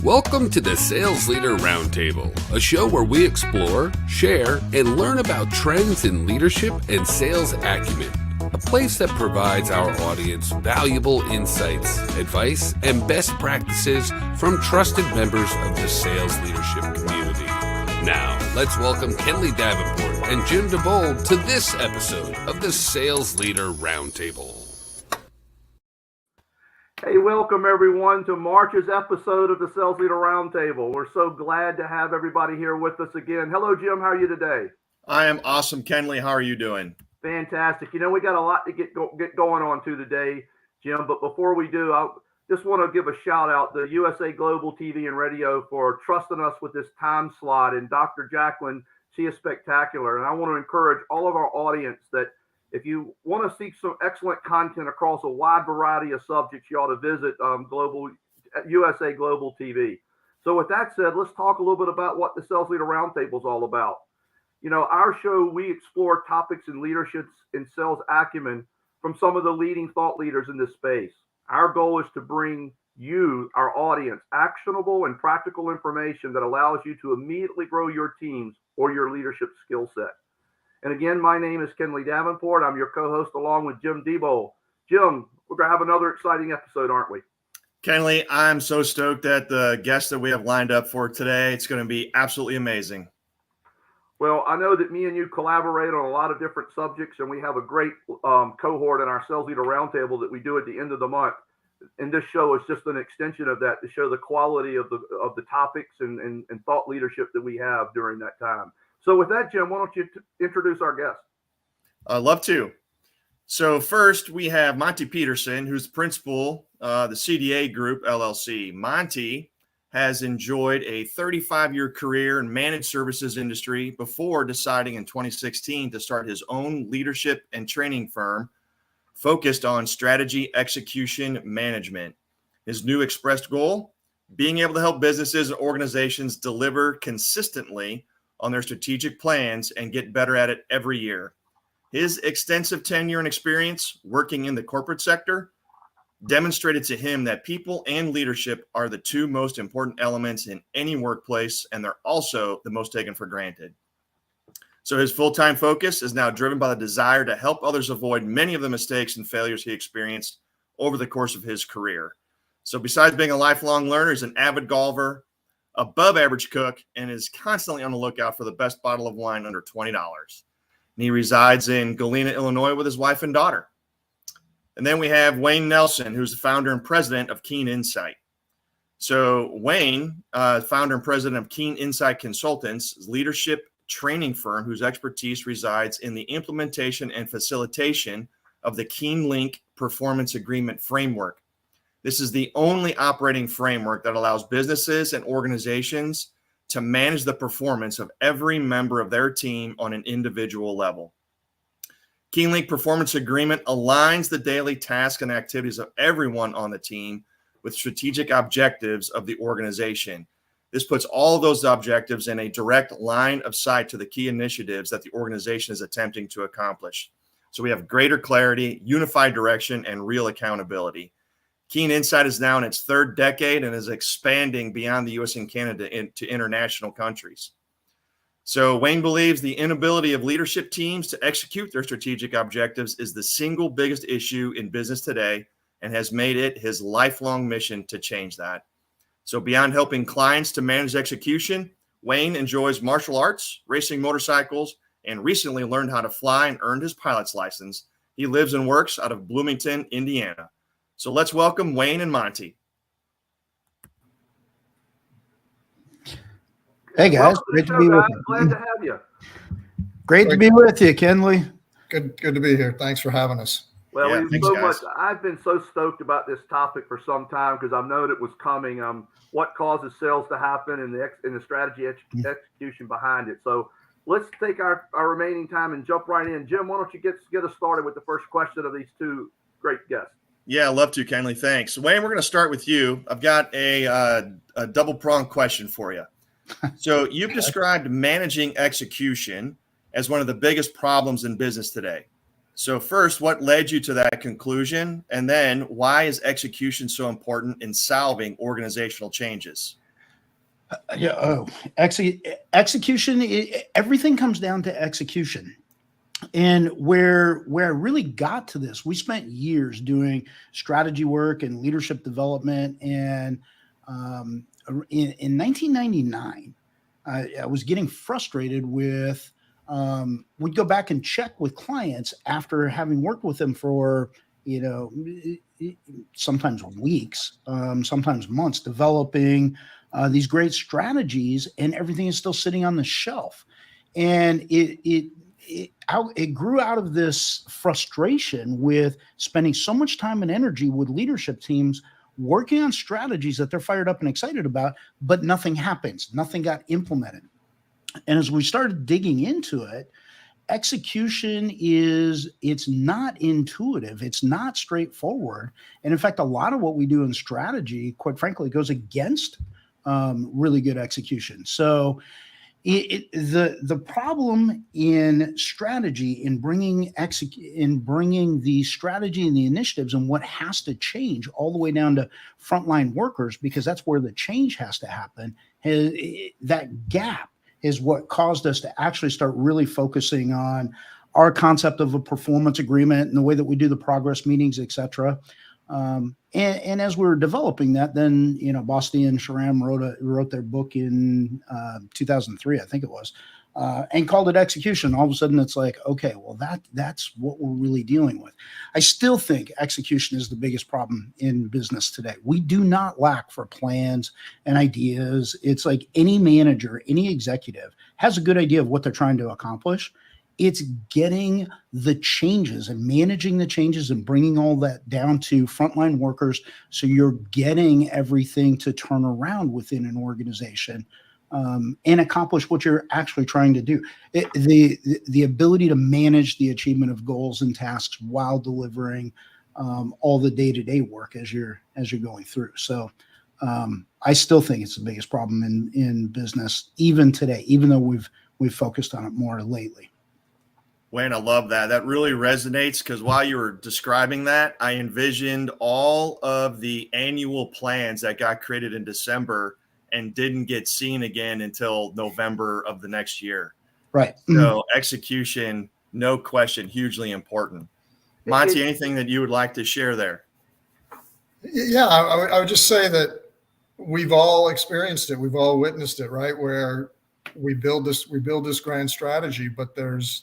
Welcome to the Sales Leader Roundtable, a show where we explore, share, and learn about trends in leadership and sales acumen. A place that provides our audience valuable insights, advice, and best practices from trusted members of the sales leadership community. Now, let's welcome KENDLEY Davenport and Jim DIEBOLD to this episode of the Sales Leader Roundtable. Hey, welcome everyone to March's episode of the Sales Leader Roundtable. We're so glad to have everybody here with us again. Hello, Jim. How are you today? I am awesome, KENDLEY. How are you doing? Fantastic. You know, we got a lot to get going on to today, Jim. But before we do, I just want to give a shout out to USA Global TV and Radio for trusting us with this time slot. And Dr. Jacqueline, she is spectacular. And I want to encourage all of our audience that if you want to see some excellent content across a wide variety of subjects, you ought to visit USA Global TV. So with that said, let's talk a little bit about what the Sales Leader Roundtable is all about. You know, our show, we explore topics in leadership and sales acumen from some of the leading thought leaders in this space. Our goal is to bring you, our audience, actionable and practical information that allows you to immediately grow your teams or your leadership skill set. And again, my name is KENDLEY Davenport. I'm your co-host along with Jim DIEBOLD. Jim, we're going to have another exciting episode, aren't we? KENDLEY, I'm so stoked at the guest that we have lined up for today. It's going to be absolutely amazing. Well, I know that me and you collaborate on a lot of different subjects, and we have a great cohort in our Sales Leader Roundtable that we do at the end of the month. And this show is just an extension of that to show the quality of the topics and thought leadership that we have during that time. So with that, Jim, why don't you introduce our guest? I'd love to. So first, we have Monte Pederson, who's the principal, the CDA Group, LLC. Monte has enjoyed a 35-year career in managed services industry before deciding in 2016 to start his own leadership and training firm focused on strategy, execution, management. His new expressed goal, being able to help businesses and organizations deliver consistently on their strategic plans and get better at it every year. His extensive tenure and experience working in the corporate sector demonstrated to him that people and leadership are the two most important elements in any workplace, and they're also the most taken for granted. So his full-time focus is now driven by the desire to help others avoid many of the mistakes and failures he experienced over the course of his career. So besides being a lifelong learner, he's an avid golfer, above average cook, and is constantly on the lookout for the best bottle of wine under $20. And he resides in Galena, Illinois with his wife and daughter. And then we have Wayne Nelson, who's the founder and president of Keen Insight. So Wayne, founder and president of Keen Insight Consultants, is a leadership training firm whose expertise resides in the implementation and facilitation of the Keen Link Performance Agreement Framework. This is the only operating framework that allows businesses and organizations to manage the performance of every member of their team on an individual level. Keen Link Performance Agreement aligns the daily tasks and activities of everyone on the team with strategic objectives of the organization. This puts all of those objectives in a direct line of sight to the key initiatives that the organization is attempting to accomplish. So we have greater clarity, unified direction, and real accountability. Keen Insight is now in its third decade and is expanding beyond the U.S. and Canada into international countries. So Wayne believes the inability of leadership teams to execute their strategic objectives is the single biggest issue in business today and has made it his lifelong mission to change that. So beyond helping clients to manage execution, Wayne enjoys martial arts, racing motorcycles, and recently learned how to fly and earned his pilot's license. He lives and works out of Bloomington, Indiana. So let's welcome Wayne and Monte. Hey guys, great to be with you. Glad to have you. Great to be with you, KENDLEY. Good to be here. Thanks for having us. Well, Yeah, thanks, guys. I've been so stoked about this topic for some time because I've known it was coming. What causes sales to happen and the strategy execution behind it. So let's take our remaining time and jump right in. Jim, why don't you get us started with the first question of these two great guests? Yeah, I'd love to, KENDLEY. Thanks. Wayne, we're going to start with you. I've got a double-pronged question for you. So you've described managing execution as one of the biggest problems in business today. So first, what led you to that conclusion? And then why is execution so important in solving organizational changes? Yeah. Oh, execution. Everything comes down to execution. And where I really got to this, we spent years doing strategy work and leadership development. And in 1999, I was getting frustrated with. We'd go back and check with clients after having worked with them for sometimes weeks, sometimes months, developing these great strategies, and everything is still sitting on the shelf. And it grew out of this frustration with spending so much time and energy with leadership teams working on strategies that they're fired up and excited about, but nothing happens. Nothing got implemented. And as we started digging into it, execution it's not intuitive. It's not straightforward. And in fact, a lot of what we do in strategy, quite frankly, goes against really good execution. So the problem in strategy, in bringing the strategy and the initiatives and what has to change all the way down to frontline workers, because that's where the change has to happen. That gap is what caused us to actually start really focusing on our concept of a performance agreement and the way that we do the progress meetings, et cetera. And as we were developing that, then, Basti and Sharam wrote their book in 2003, I think it was, and called it Execution. All of a sudden it's like, okay, well, that's what we're really dealing with. I still think execution is the biggest problem in business today. We do not lack for plans and ideas. It's like any manager, any executive has a good idea of what they're trying to accomplish. It's getting the changes and managing the changes and bringing all that down to frontline workers, so you're getting everything to turn around within an organization and accomplish what you're actually trying to do. The ability to manage the achievement of goals and tasks while delivering all the day-to-day work as you're going through. So I still think it's the biggest problem in business, even today, even though we've focused on it more lately. Wayne, I love that. That really resonates, because while you were describing that, I envisioned all of the annual plans that got created in December and didn't get seen again until November of the next year. Right. So execution, no question, hugely important. Monte, anything that you would like to share there? Yeah, I would just say that we've all experienced it. We've all witnessed it, right? Where we build this grand strategy, but there's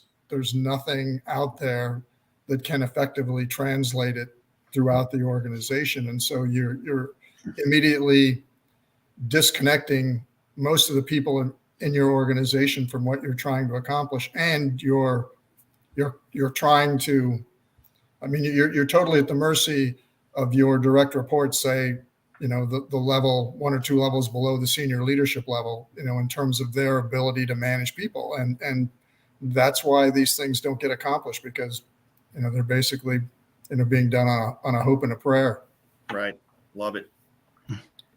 nothing out there that can effectively translate it throughout the organization. And so you're immediately disconnecting most of the people in your organization from what you're trying to accomplish. And you're trying to, you're totally at the mercy of your direct reports, say, the level 1 or 2 levels below the senior leadership level, in terms of their ability to manage people. And that's why these things don't get accomplished, because, they're basically, being done on a hope and a prayer. Right. Love it.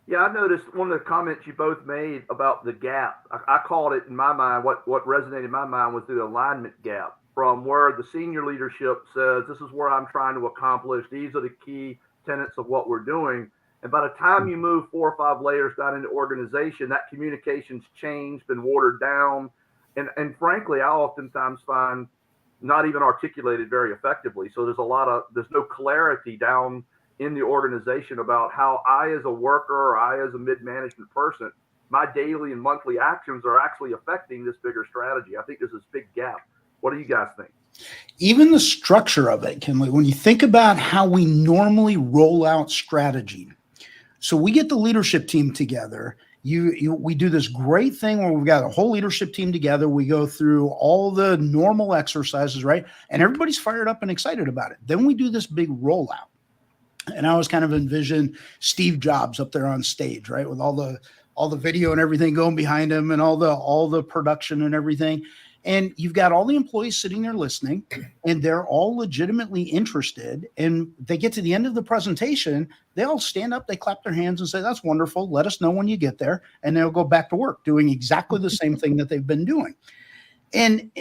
Yeah, I noticed one of the comments you both made about the gap. I called it, in my mind, what resonated in my mind was the alignment gap, from where the senior leadership says, this is where I'm trying to accomplish. These are the key tenets of what we're doing. And by the time you move 4 or 5 layers down into organization, that communication's changed, been watered down. And frankly, I oftentimes find not even articulated very effectively. So there's no clarity down in the organization about how I, as a worker, or I, as a mid-management person, my daily and monthly actions are actually affecting this bigger strategy. I think there's this big gap. What do you guys think? Even the structure of it, Kenley, when you think about how we normally roll out strategy. So we get the leadership team together. We do this great thing where we've got a whole leadership team together. We go through all the normal exercises, right? And everybody's fired up and excited about it. Then we do this big rollout. And I always kind of envision Steve Jobs up there on stage, right? With all the video and everything going behind him, and all the production and everything. And you've got all the employees sitting there listening, and they're all legitimately interested. And they get to the end of the presentation, they all stand up, they clap their hands and say, that's wonderful. Let us know when you get there. And they'll go back to work doing exactly the same thing that they've been doing. And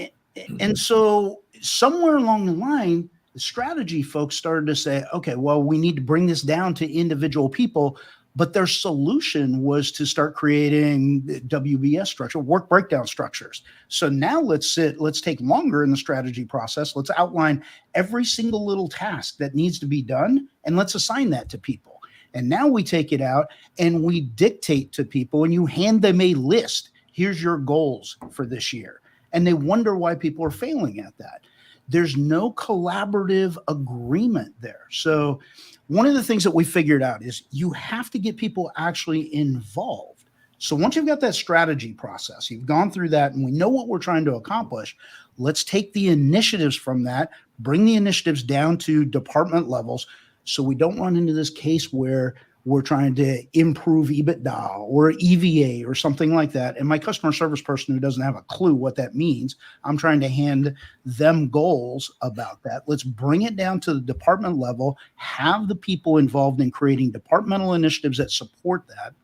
so somewhere along the line, the strategy folks started to say, okay, well, we need to bring this down to individual people. But their solution was to start creating WBS structure, work breakdown structures. So now let's take longer in the strategy process. Let's outline every single little task that needs to be done, and let's assign that to people. And now we take it out and we dictate to people, and you hand them a list. Here's your goals for this year. And they wonder why people are failing at that. There's no collaborative agreement there. So one of the things that we figured out is you have to get people actually involved. So once you've got that strategy process, you've gone through that, and we know what we're trying to accomplish, let's take the initiatives from that, bring the initiatives down to department levels, so we don't run into this case where we're trying to improve EBITDA or EVA or something like that. And my customer service person who doesn't have a clue what that means, I'm trying to hand them goals about that. Let's bring it down to the department level, have the people involved in creating departmental initiatives that support that.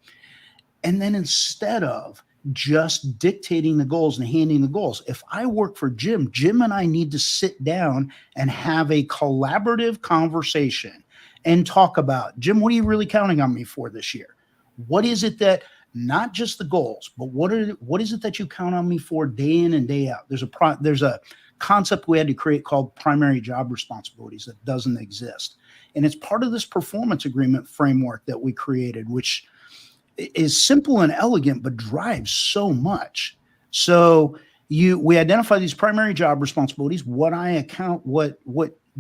And then instead of just dictating the goals and handing the goals, if I work for Jim and I need to sit down and have a collaborative conversation and talk about, Jim, what are you really counting on me for this year? What is it that, not just the goals, but what is it that you count on me for day in and day out? There's a concept we had to create called primary job responsibilities that doesn't exist. And it's part of this performance agreement framework that we created, which is simple and elegant, but drives so much. So we identify these primary job responsibilities, what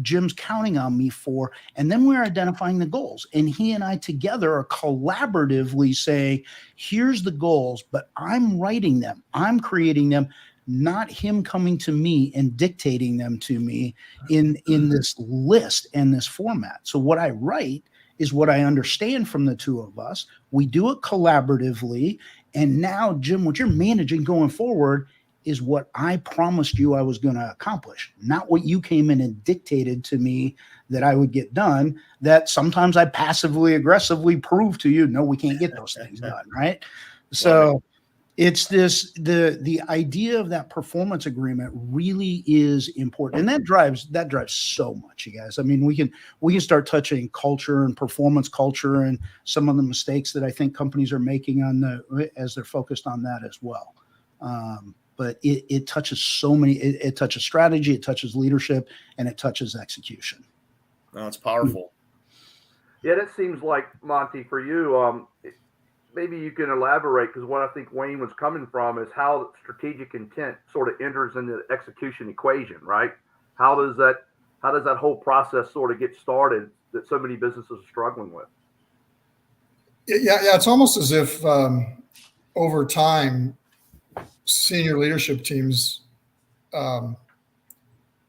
Jim's counting on me for, and then we're identifying the goals. And he and I together are collaboratively saying, here's the goals, but I'm writing them, I'm creating them, not him coming to me and dictating them to me in this list and this format. So what I write is what I understand from the two of us. We do it collaboratively. And now, Jim, what you're managing going forward is what I promised you I was going to accomplish, not what you came in and dictated to me that I would get done, that sometimes I passively aggressively prove to you, no, we can't get those things done, right? So it's the idea of that performance agreement really is important. And that drives so much, you guys. I mean, we can start touching culture and performance culture and some of the mistakes that I think companies are making as they're focused on that as well. But it touches so many. It touches strategy, it touches leadership, and it touches execution. Oh, it's powerful. Yeah, that seems like, Monte, for you, maybe you can elaborate, because what I think Wayne was coming from is how strategic intent sort of enters into the execution equation, right? How does that whole process sort of get started that so many businesses are struggling with? Yeah. It's almost as if over time, senior leadership teams,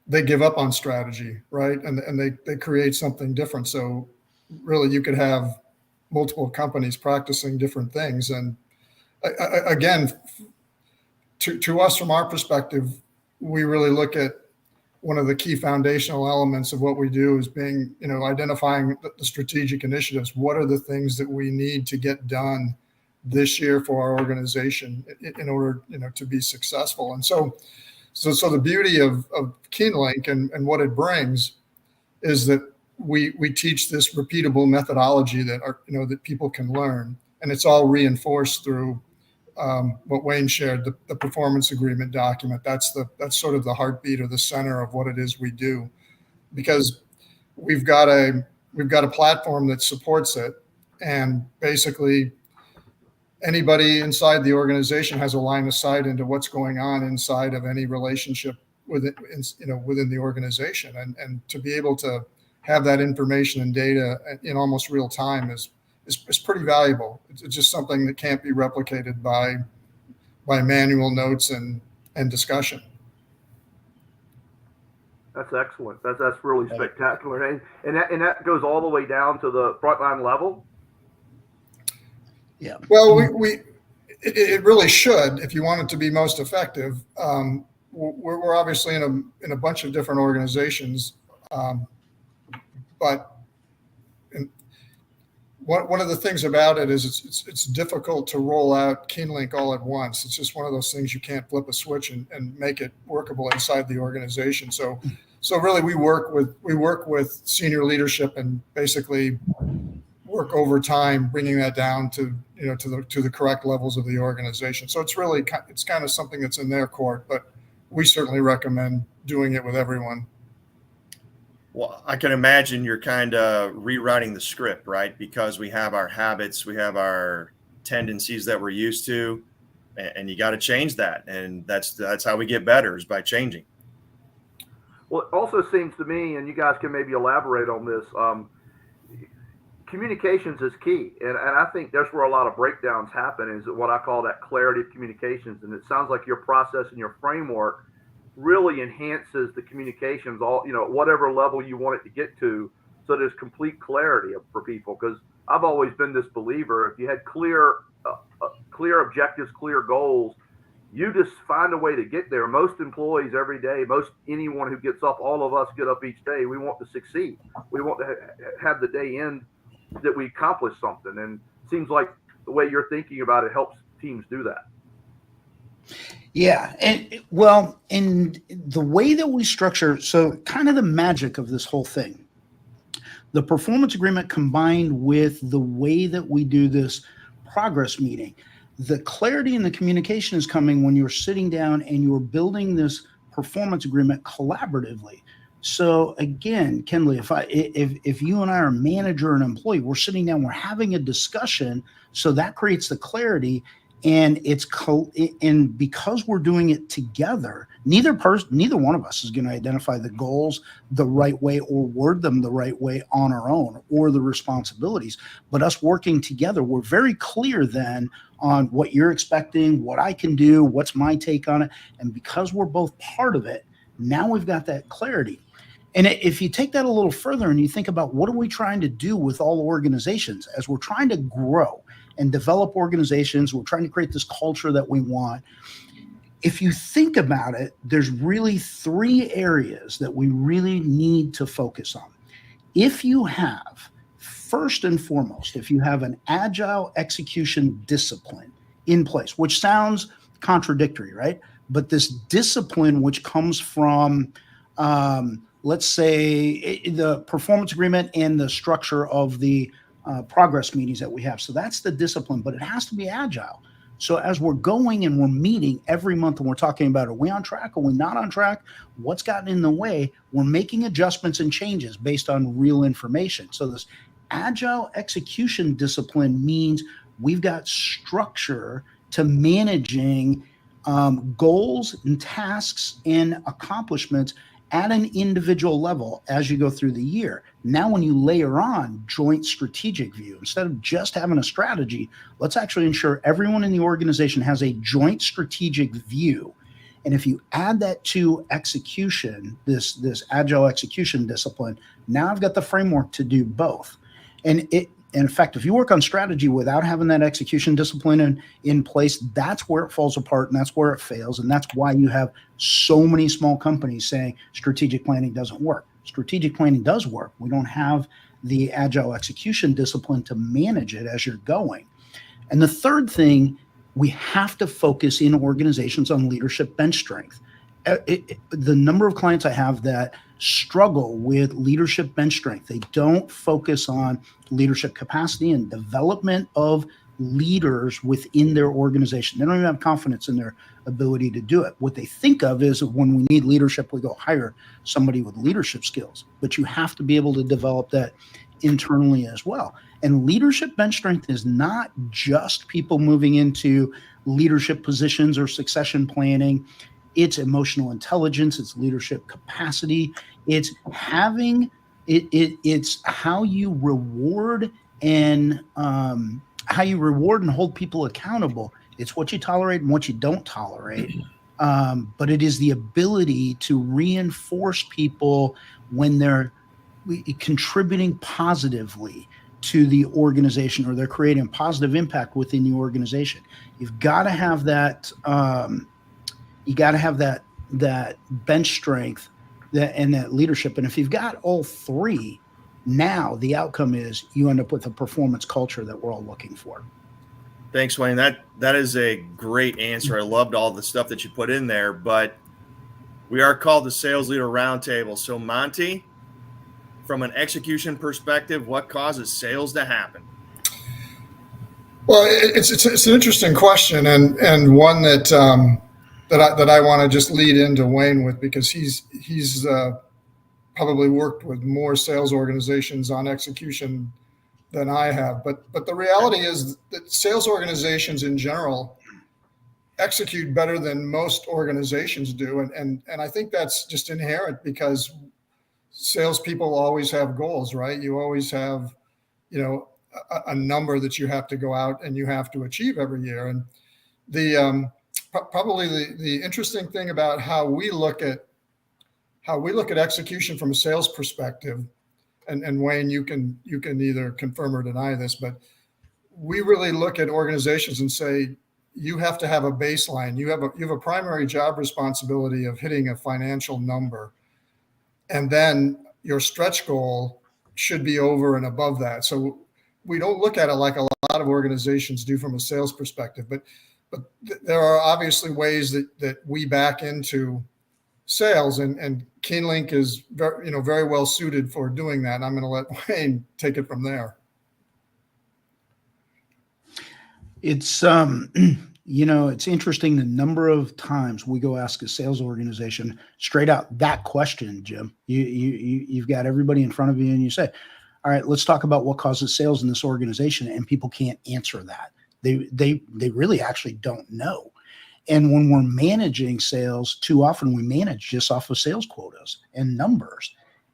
they give up on strategy, right? And they create something different. So really you could have multiple companies practicing different things. And again, to us, from our perspective, we really look at one of the key foundational elements of what we do is being, identifying the strategic initiatives. What are the things that we need to get done this year for our organization in order, to be successful? And so the beauty of KeenLink and what it brings is that we teach this repeatable methodology that people can learn, and it's all reinforced through what Wayne shared, the performance agreement document. That's sort of the heartbeat or the center of what it is we do, because we've got a platform that supports it, and basically anybody inside the organization has a line of sight into what's going on inside of any relationship within the organization, and to be able to have that information and data in almost real time is pretty valuable. It's just something that can't be replicated by manual notes and discussion. That's excellent. That's really spectacular, and that goes all the way down to the frontline level. Yeah. Well, it really should, if you want it to be most effective. We're obviously in a bunch of different organizations, but one of the things about it is it's difficult to roll out KeenLink all at once. It's just one of those things you can't flip a switch and make it workable inside the organization. So really we work with senior leadership, and basically work overtime, bringing that down to, to the correct levels of the organization. So it's really, it's kind of something that's in their court, but we certainly recommend doing it with everyone. Well, I can imagine you're kind of rewriting the script, right? Because we have our habits, we have our tendencies that we're used to, and you got to change that. And that's how we get better, is by changing. Well, it also seems to me, and you guys can maybe elaborate on this, communications is key. And I think that's where a lot of breakdowns happen, is what I call that clarity of communications. And it sounds like your process and your framework really enhances the communications, all, whatever level you want it to get to, so there's complete clarity for people. Because I've always been this believer, if you had clear objectives, clear goals, you just find a way to get there. Most employees every day, anyone who gets up, all of us get up each day, we want to succeed. We want to have the day end that we accomplish something. And it seems like the way you're thinking about it helps teams do that. Yeah. And the way that we structure, so kind of the magic of this whole thing, the performance agreement combined with the way that we do this progress meeting, the clarity and the communication is coming when you're sitting down and you're building this performance agreement collaboratively. So again, Kendley, if you and I are a manager and employee, we're sitting down, we're having a discussion, so that creates the clarity. And and because we're doing it together, neither one of us is going to identify the goals the right way or word them the right way on our own, or the responsibilities. But us working together, we're very clear then on what you're expecting, what I can do, what's my take on it. And because we're both part of it, now we've got that clarity. And if you take that a little further and you think about what are we trying to do with all organizations as we're trying to grow and develop organizations, we're trying to create this culture that we want. If you think about it, there's really 3 areas that we really need to focus on. If you have, first and foremost, if you have an agile execution discipline in place, which sounds contradictory, right? But this discipline, which comes from, let's say, the performance agreement and the structure of the progress meetings that we have. So that's the discipline, but it has to be agile. So as we're going and we're meeting every month and we're talking about, are we on track? Are we not on track? What's gotten in the way? We're making adjustments and changes based on real information. So this agile execution discipline means we've got structure to managing goals and tasks and accomplishments at an individual level as you go through the year. Now, when you layer on joint strategic view, instead of just having a strategy, let's actually ensure everyone in the organization has a joint strategic view. And if you add that to execution, this agile execution discipline, now I've got the framework to do both. And in fact, if you work on strategy without having that execution discipline in place, that's where it falls apart and that's where it fails. And that's why you have so many small companies saying strategic planning doesn't work. Strategic planning does work. We don't have the agile execution discipline to manage it as you're going. And the third thing, we have to focus in organizations on leadership bench strength. The number of clients I have that struggle with leadership bench strength, they don't focus on leadership capacity and development of leaders within their organization. They don't even have confidence in their ability to do it. What they think of is when we need leadership, we go hire somebody with leadership skills, but you have to be able to develop that internally as well. And leadership bench strength is not just people moving into leadership positions or succession planning. It's emotional intelligence, it's leadership capacity, it's having it's how you reward and hold people accountable. It's what you tolerate and what you don't tolerate. But it is the ability to reinforce people when they're contributing positively to the organization or they're creating a positive impact within the organization. You've got to have that. You got to have that bench strength and that leadership. And if you've got all 3, now the outcome is you end up with a performance culture that we're all looking for. Thanks, Wayne. That is a great answer. I loved all the stuff that you put in there, but we are called the Sales Leader Roundtable. So Monte, from an execution perspective, what causes sales to happen? Well, it's an interesting question, and one that that I want to just lead into Wayne with, because he's probably worked with more sales organizations on execution than I have. But the reality is that sales organizations in general execute better than most organizations do, and I think that's just inherent, because salespeople always have goals, right? You always have, a number that you have to go out and you have to achieve every year. And the probably the interesting thing about how we look at execution from a sales perspective, and Wayne, you can either confirm or deny this, but we really look at organizations and say, you have to have a baseline. You have a primary job responsibility of hitting a financial number, and then your stretch goal should be over and above that. So we don't look at it like a lot of organizations do from a sales perspective, but there are obviously ways that we back into sales, and KeenLink is very well suited for doing that. And I'm going to let Wayne take it from there. It's it's interesting the number of times we go ask a sales organization straight out that question, Jim. You've got everybody in front of you, and you say, all right, let's talk about what causes sales in this organization, and people can't answer that. They really actually don't know. And when we're managing sales, too often we manage just off of sales quotas and numbers,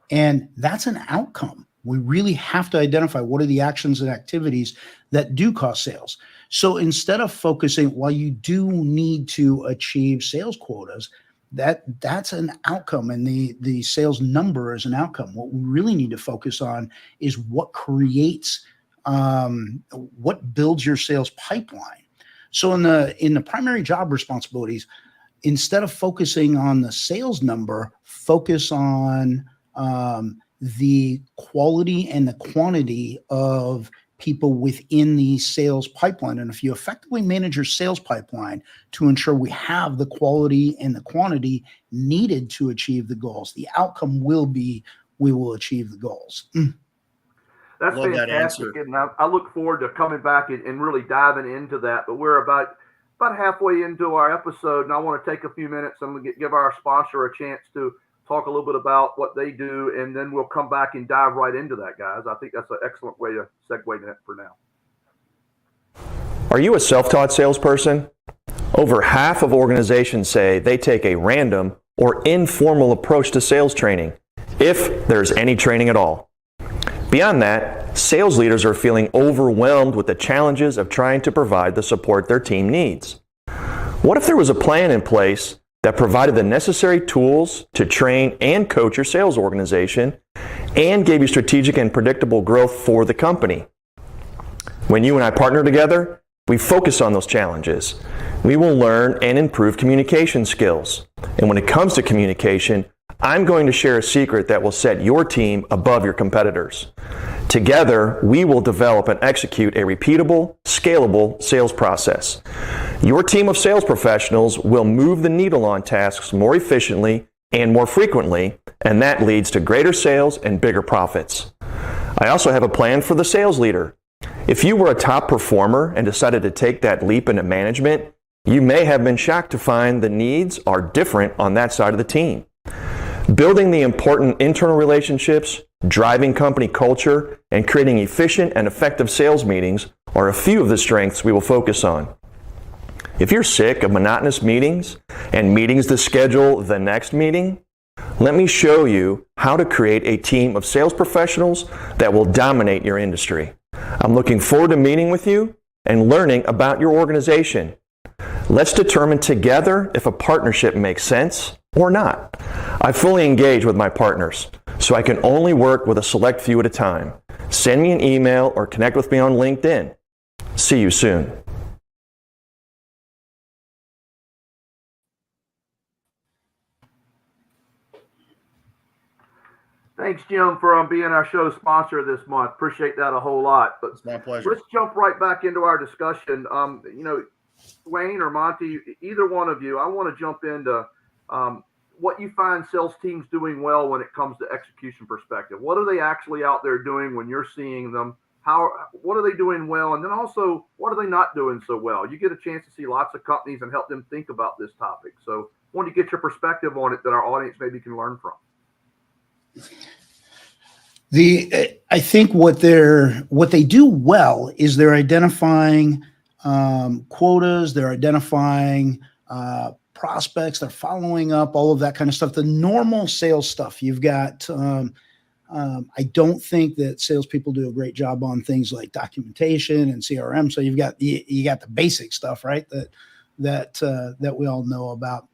and that's an outcome. We really have to identify what are the actions and activities that do cause sales. So instead of focusing, while you do need to achieve sales quotas, that's an outcome, and the sales number is an outcome. What we really need to focus on is what creates, what builds your sales pipeline. So in the primary job responsibilities, instead of focusing on the sales number, focus on the quality and the quantity of people within the sales pipeline. And if you effectively manage your sales pipeline to ensure we have the quality and the quantity needed to achieve the goals, the outcome will be we will achieve the goals. That's Love fantastic. that And I look forward to coming back and really diving into that. But we're about halfway into our episode, and I want to take a few minutes and give our sponsor a chance to talk a little bit about what they do, and then we'll come back and dive right into that, guys. I think that's an excellent way to segue that for now. Are you a self-taught salesperson? Over half of organizations say they take a random or informal approach to sales training, if there's any training at all. Beyond that, sales leaders are feeling overwhelmed with the challenges of trying to provide the support their team needs. What if there was a plan in place that provided the necessary tools to train and coach your sales organization and gave you strategic and predictable growth for the company? When you and I partner together, we focus on those challenges. We will learn and improve communication skills. And when it comes to communication, I'm going to share a secret that will set your team above your competitors. Together, we will develop and execute a repeatable, scalable sales process. Your team of sales professionals will move the needle on tasks more efficiently and more frequently, and that leads to greater sales and bigger profits. I also have a plan for the sales leader. If you were a top performer and decided to take that leap into management, you may have been shocked to find the needs are different on that side of the team. Building the important internal relationships, driving company culture, and creating efficient and effective sales meetings are a few of the strengths we will focus on. If you're sick of monotonous meetings and meetings to schedule the next meeting, let me show you how to create a team of sales professionals that will dominate your industry. I'm looking forward to meeting with you and learning about your organization. Let's determine together if a partnership makes sense or not. I fully engage with my partners, so I can only work with a select few at a time. Send me an email or connect with me on LinkedIn. See you soon. Thanks, Jim, for being our show sponsor this month. Appreciate that a whole lot. But It's my pleasure. let's jump right back into our discussion. Wayne or Monte, either one of you, I want to jump into what you find sales teams doing well when it comes to execution perspective. What are they actually out there doing when you're seeing them? What are they doing well? And then also, what are they not doing so well? You get a chance to see lots of companies and help them think about this topic. So I want to get your perspective on it that our audience maybe can learn from. I think what they do well is they're identifying quotas, they're identifying prospects, they're following up, all of that kind of stuff. The normal sales stuff. You've got. I don't think that salespeople do a great job on things like documentation and CRM. So you got the basic stuff, right? That we all know about.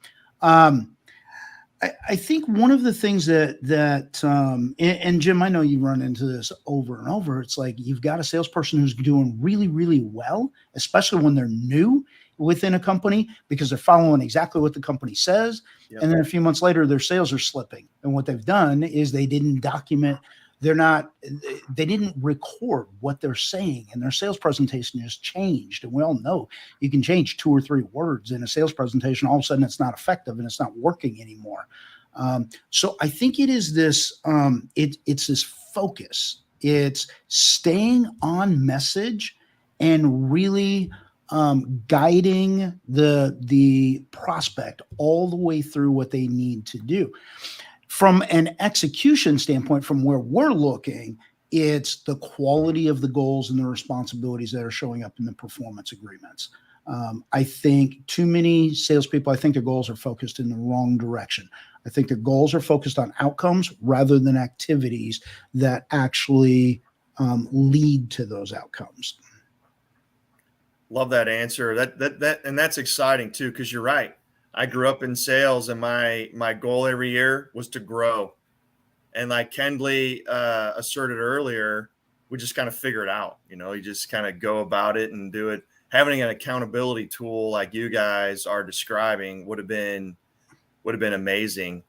I think one of the things and Jim, I know you run into this over and over. It's like you've got a salesperson who's doing really, really well, especially when they're new within a company, because they're following exactly what the company says. Yep. And then a few months later, their sales are slipping. And what they've done is they didn't document. They didn't record what they're saying, and their sales presentation has changed. And we all know you can change 2 or 3 words in a sales presentation. All of a sudden it's not effective and it's not working anymore. So I think it is this, it's this focus. It's staying on message and really guiding the prospect all the way through what they need to do. From an execution standpoint, from where we're looking, it's the quality of the goals and the responsibilities that are showing up in the performance agreements. I think too many salespeople, I think their goals are focused in the wrong direction. I think their goals are focused on outcomes rather than activities that actually lead to those outcomes. Love that answer. And that's exciting too, because you're right. I grew up in sales, and my goal every year was to grow. And like Kendley asserted earlier, we just kind of figure it out. You just kind of go about it and do it. Having an accountability tool like you guys are describing would have been amazing.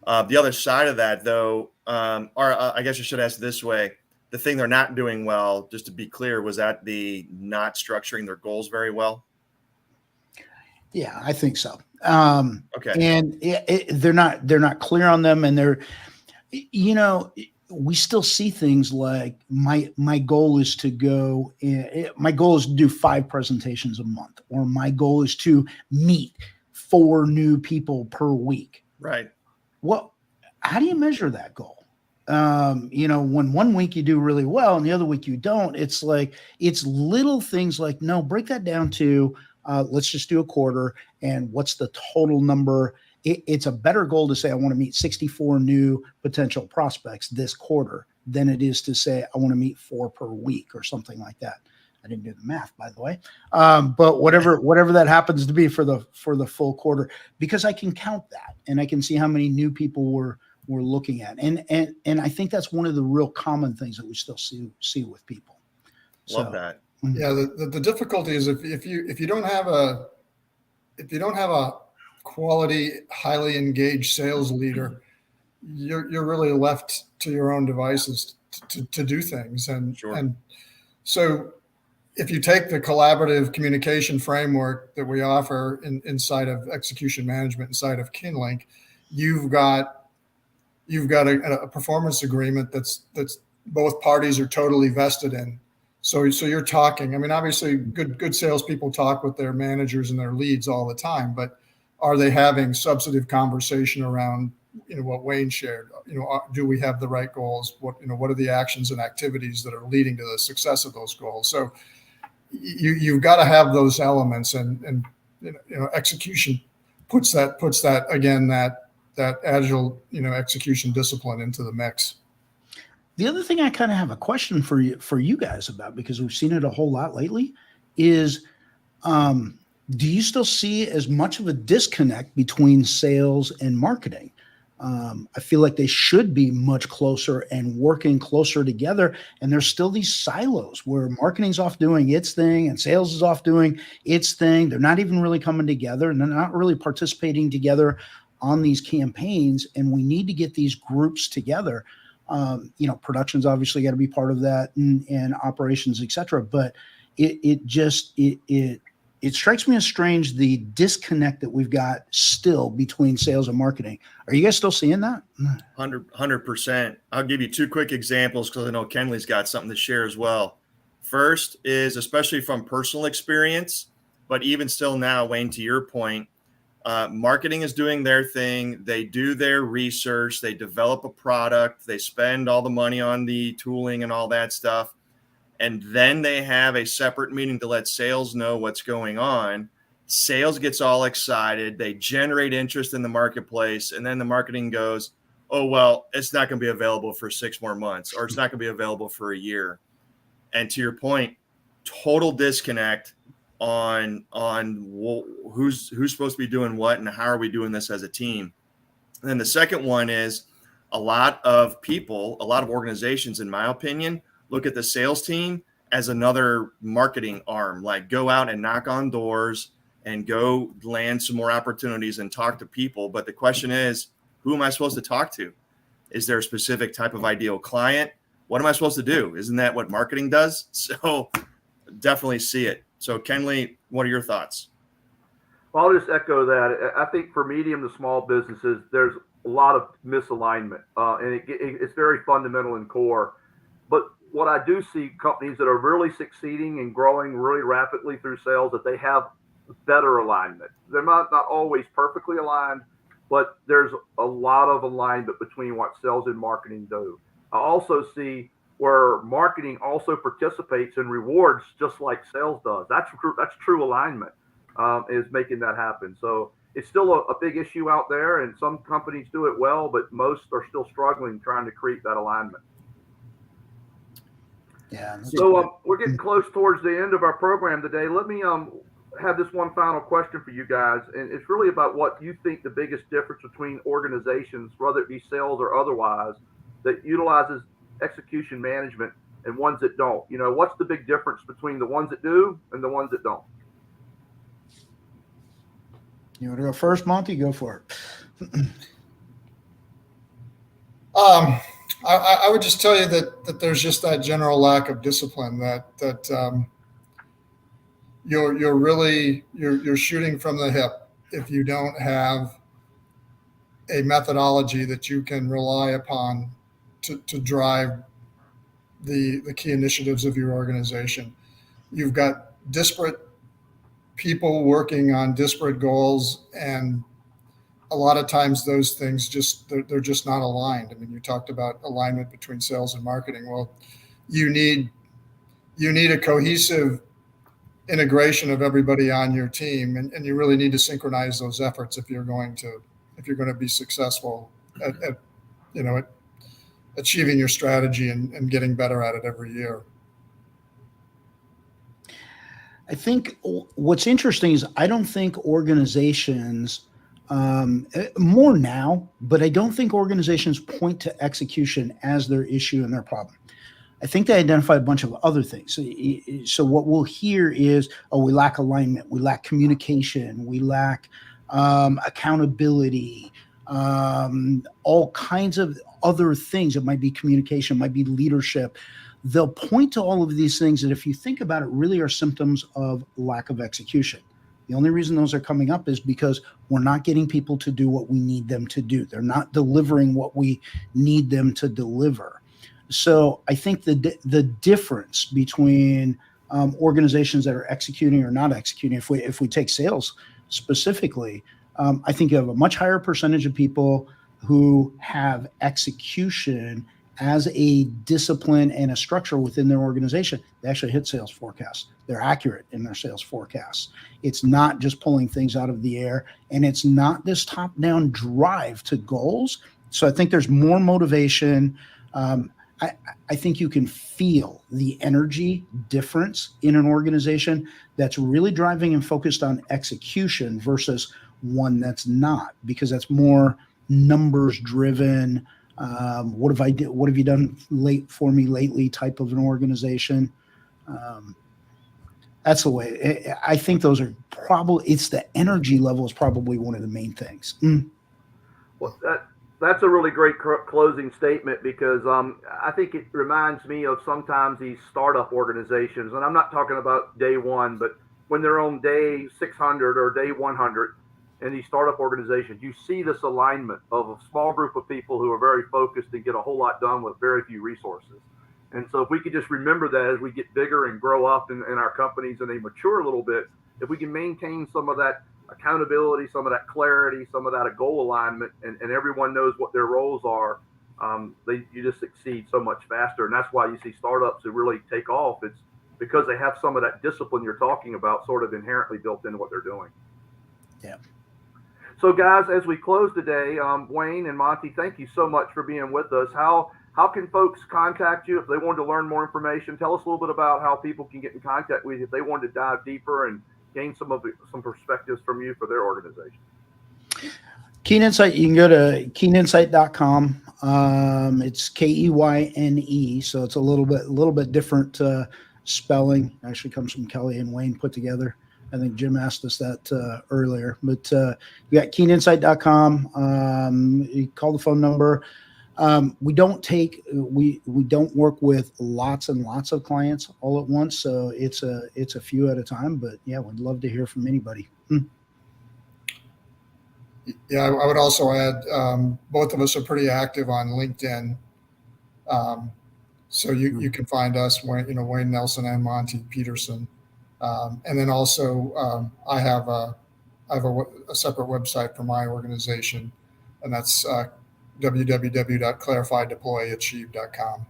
The other side of that, though, or I guess I should ask this way: the thing they're not doing well, just to be clear, was that the not structuring their goals very well? Yeah, I think so. Okay. And they're not clear on them, and we still see things like my goal is to do 5 presentations a month, or my goal is to meet 4 new people per week. Right. Well, how do you measure that goal? When one week you do really well and the other week you don't, it's little things like, no, break that down to, let's just do a quarter, and what's the total number? It's a better goal to say I want to meet 64 new potential prospects this quarter than it is to say I want to meet 4 per week or something like that. I didn't do the math, by the way, but whatever that happens to be for the full quarter, because I can count that and I can see how many new people we're looking at, and I think that's one of the real common things that we still see with people. Love that. Yeah, the difficulty is if you don't have a quality, highly engaged sales leader, you're really left to your own devices to do things. And sure. And so if you take the collaborative communication framework that we offer inside of execution management, inside of KENDLEY, you've got a performance agreement that's both parties are totally vested in. So you're talking. I mean, obviously, good salespeople talk with their managers and their leads all the time, but are they having substantive conversation around what Wayne shared? Do we have the right goals? What are the actions and activities that are leading to the success of those goals? So you've got to have those elements, and execution puts that again that agile execution discipline into the mix. The other thing I kind of have a question for you guys about, because we've seen it a whole lot lately, is do you still see as much of a disconnect between sales and marketing? I feel like they should be much closer and working closer together. And there's still these silos where marketing's off doing its thing and sales is off doing its thing. They're not even really coming together, and they're not really participating together on these campaigns. And we need to get these groups together. Production's obviously got to be part of that, and operations, et cetera. But it it strikes me as strange, the disconnect that we've got still between sales and marketing. Are you guys still seeing that? 100%. I'll give you two quick examples because I know Kendley's got something to share as well. First is, especially from personal experience, but even still now, Wayne, to your point, marketing is doing their thing. They do their research. They develop a product. They spend all the money on the tooling and all that stuff. And then they have a separate meeting to let sales know what's going on. Sales gets all excited. They generate interest in the marketplace. And then the marketing goes, oh, well, it's not going to be available for 6 more months, or it's not going to be available for a year. And to your point, total disconnect on who's supposed to be doing what and how are we doing this as a team. And then the second one is a lot of people, a lot of organizations, in my opinion, look at the sales team as another marketing arm, like go out and knock on doors and go land some more opportunities and talk to people. But the question is, who am I supposed to talk to? Is there a specific type of ideal client? What am I supposed to do? Isn't that what marketing does? So definitely see it. So Kenley, what are your thoughts? Well, I'll just echo that. I think for medium to small businesses, there's a lot of misalignment, and it's very fundamental and core. But what I do see companies that are really succeeding and growing really rapidly through sales, that they have better alignment. They're not always perfectly aligned, but there's a lot of alignment between what sales and marketing do. I also see where marketing also participates and rewards just like sales does. That's true alignment, is making that happen. So it's still a big issue out there, and some companies do it well, but most are still struggling trying to create that alignment. Yeah. So we're getting close towards the end of our program today. Let me have this one final question for you guys, and it's really about what you think the biggest difference between organizations, whether it be sales or otherwise, that utilizes execution management and ones that don't. You know, what's the big difference between the ones that do and the ones that don't? You want to go first, Monte? Go for it. I would just tell you that there's just that general lack of discipline that you're shooting from the hip if you don't have a methodology that you can rely upon to drive the key initiatives of your organization. You've got disparate people working on disparate goals, and a lot of times those things they're just not aligned. I mean, you talked about alignment between sales and marketing. Well, you need a cohesive integration of everybody on your team, and you really need to synchronize those efforts if you're going to be successful at achieving your strategy and getting better at it every year. I think what's interesting is I don't think organizations, more now, but I don't think organizations point to execution as their issue and their problem. I think they identify a bunch of other things. So what we'll hear is, oh, we lack alignment, we lack communication, we lack accountability, all kinds of other things. It might be communication, it might be leadership. They'll point to all of these things that, if you think about it, really are symptoms of lack of execution. The only reason those are coming up is because we're not getting people to do what we need them to do. They're not delivering what we need them to deliver. So I think the difference between organizations that are executing or not executing, if we take sales specifically, I think you have a much higher percentage of people who have execution as a discipline and a structure within their organization. They actually hit sales forecasts. They're accurate in their sales forecasts. It's not just pulling things out of the air, and it's not this top-down drive to goals. So I think there's more motivation. I think you can feel the energy difference in an organization that's really driving and focused on execution versus one that's not, because that's more numbers driven. What have you done for me lately type of an organization. That's the way. I think those are it's the energy level is probably one of the main things. Well, that's a really great closing statement, because I think it reminds me of sometimes these startup organizations, and I'm not talking about day one, but when they're on day 600 or day 100 in these startup organizations, you see this alignment of a small group of people who are very focused and get a whole lot done with very few resources. And so if we could just remember that as we get bigger and grow up in our companies and they mature a little bit, if we can maintain some of that accountability, some of that clarity, some of that goal alignment, and everyone knows what their roles are, you just succeed so much faster. And that's why you see startups who really take off. It's because they have some of that discipline you're talking about sort of inherently built into what they're doing. Yeah. So guys, as we close today, Wayne and Monte, thank you so much for being with us. How can folks contact you if they wanted to learn more information? Tell us a little bit about how people can get in contact with you if they wanted to dive deeper and gain some perspectives from you for their organization. Keen Insight, you can go to keeninsight.com. It's KEYNE, so it's a little bit different spelling. Actually comes from Kelly and Wayne put together. I think Jim asked us that earlier, but you got keeninsight.com. You call the phone number. We don't work with lots and lots of clients all at once, so it's a few at a time. But yeah, we'd love to hear from anybody. Yeah, I would also add, both of us are pretty active on LinkedIn, so you can find us, Wayne Nelson and Monte Pederson, and then also I have a separate website for my organization, and that's www.clarifydeployachieve.com.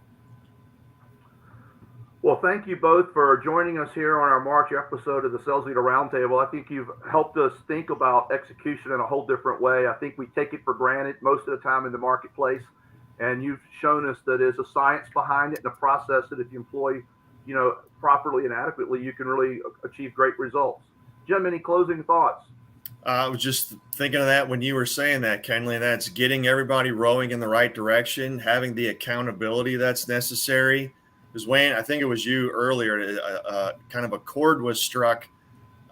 Well, thank you both for joining us here on our March episode of the Sales Leader Roundtable. I think you've helped us think about execution in a whole different way. I think we take it for granted most of the time in the marketplace, and you've shown us that there's a science behind it and a process that if you employ, properly and adequately, you can really achieve great results. Jim, any closing thoughts? I was just thinking of that when you were saying that, Kenley. That's getting everybody rowing in the right direction, having the accountability that's necessary. Because Wayne, I think it was you earlier, kind of a chord was struck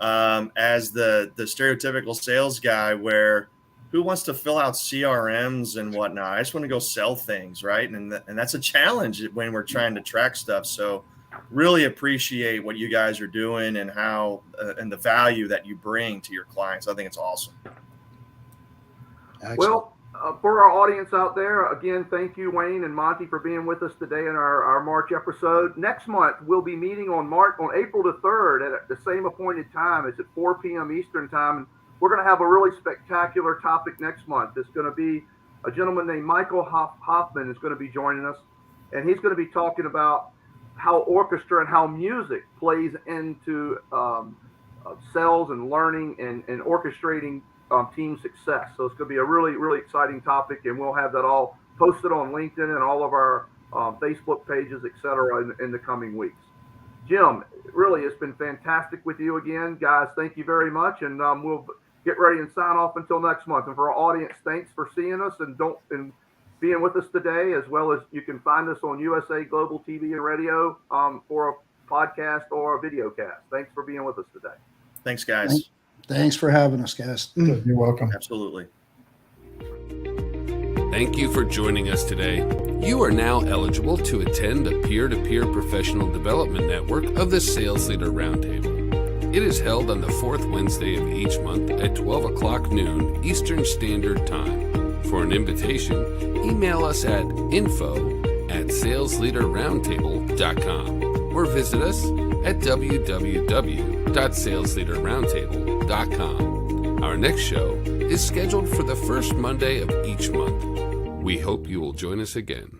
as the stereotypical sales guy where who wants to fill out CRMs and whatnot? I just want to go sell things, right? And that's a challenge when we're trying to track stuff. So really appreciate what you guys are doing and how and the value that you bring to your clients. I think it's awesome. Excellent. Well, for our audience out there, again, thank you, Wayne and Monte, for being with us today in our March episode. Next month, we'll be meeting on April the 3rd at the same appointed time. It's at 4 p.m. Eastern time. And we're going to have a really spectacular topic next month. It's going to be a gentleman named Michael Hoffman is going to be joining us, and he's going to be talking about how orchestra and how music plays into sales and learning and orchestrating team success. So it's going to be a really, really exciting topic, and we'll have that all posted on LinkedIn and all of our Facebook pages, etc., in the coming weeks. Jim, really, it's been fantastic with you again. Guys, thank you very much, and we'll get ready and sign off until next month. And for our audience, thanks for seeing us and being with us today, as well as you can find us on USA Global TV and Radio for a podcast or a video cast. Thanks for being with us today. Thanks, guys. Thanks for having us, guys. You're welcome. Absolutely. Thank you for joining us today. You are now eligible to attend the peer-to-peer professional development network of the Sales Leader Roundtable. It is held on the fourth Wednesday of each month at 12 o'clock noon Eastern Standard Time. For an invitation, email us at info@salesleaderroundtable.com or visit us at www.salesleaderroundtable.com. Our next show is scheduled for the first Monday of each month. We hope you will join us again.